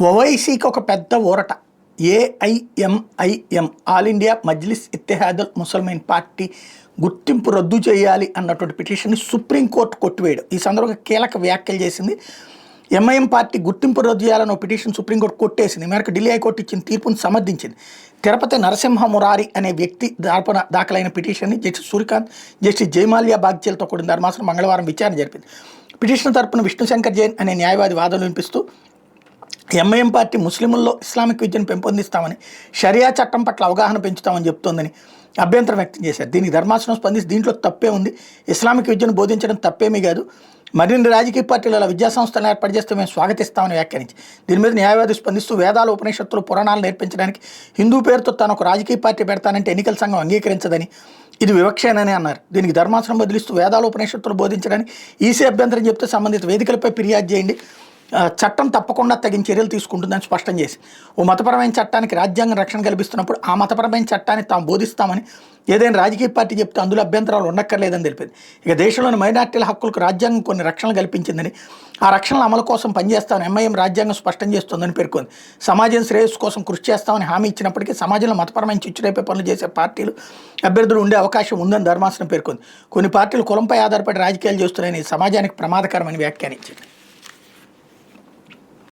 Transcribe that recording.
ఓవైసీకి ఒక పెద్ద ఊరట. AIMIM all India Majlis Ittehadul Musalman party గుర్తింపు రద్దు చేయాలి అన్నటువంటి పిటిషన్ని సుప్రీంకోర్టు కొట్టివేయడం. ఈ సందర్భంగా కీలక వ్యాఖ్యలు చేసింది. ఎంఐఎం పార్టీ గుర్తింపు రద్దు చేయాలని పిటిషన్ సుప్రీంకోర్టు కొట్టేసింది. ఈ మేరకు ఢిల్లీ హైకోర్టు ఇచ్చిన తీర్పును సమర్థించింది. తిరుపతి నరసింహ మురారి అనే వ్యక్తి దాఖలైన పిటిషన్ని జస్టిస్ సూర్యకాంత్, జస్టిస్ జయమాల్యా బాగ్చేలతో కూడిన ధర్మాసనం మంగళవారం విచారణ జరిపింది. పిటిషన్ తరపున విష్ణుశంకర్ జైన్ అనే న్యాయవాది వాదనలు వినిపిస్తూ ఎంఐఎం పార్టీ ముస్లింల్లో ఇస్లామిక్ విద్యను పెంపొందిస్తామని, షరియా చట్టం పట్ల అవగాహన పెంచుతామని చెప్తోందని అభ్యంతరం వ్యక్తం చేశారు. దీనికి ధర్మాసనం స్పందించి దీంట్లో తప్పే ఉంది, ఇస్లామిక్ విద్యను బోధించడం తప్పేమీ కాదు, మరిన్ని రాజకీయ పార్టీలు అలా విద్యాసంస్థలను ఏర్పాటు చేస్తే మేము స్వాగతిస్తామని వ్యాఖ్యానించి దీని మీద న్యాయవాది స్పందిస్తూ వేదాలు, ఉపనిషత్తులు, పురాణాలు నేర్పించడానికి హిందూ పేరుతో తాను ఒక రాజకీయ పార్టీ పెడతానంటే ఎన్నికల సంఘం అంగీకరించదని, ఇది వివక్షేనని అన్నారు. దీనికి ధర్మాసనం బదిలిస్తూ వేదాలు, ఉపనిషత్తులు బోధించడానికి ఈసీ అభ్యంతరం చెప్తే సంబంధిత వేదికలపై ఫిర్యాదు చేయండి, చట్టం తప్పకుండా తగిన చర్యలు తీసుకుంటుందని స్పష్టం చేసి, ఓ మతపరమైన చట్టానికి రాజ్యాంగం రక్షణ కల్పిస్తున్నప్పుడు ఆ మతపరమైన చట్టాన్ని తాము బోధిస్తామని ఏదైనా రాజకీయ పార్టీ చెప్తే అందులో అభ్యంతరాలు ఉండక్కర్లేదని తెలిపింది. ఇక దేశంలోని మైనార్టీల హక్కులకు రాజ్యాంగం కొన్ని రక్షణలు కల్పించిందని, ఆ రక్షణల అమలు కోసం పనిచేస్తామని ఎంఐఎం రాజ్యాంగం స్పష్టం చేస్తుందని పేర్కొంది. సమాజం శ్రేయస్సు కోసం కృషి చేస్తామని హామీ ఇచ్చినప్పటికీ సమాజంలో మతపరమైన చిచ్చురేపే పనులు చేసే పార్టీలు, అభ్యర్థులు ఉండే అవకాశం ఉందని ధర్మాసనం పేర్కొంది. కొన్ని పార్టీలు కులంపై ఆధారపడి రాజకీయాలు చేస్తున్నాయని సమాజానికి ప్రమాదకరమని వ్యాఖ్యానించింది.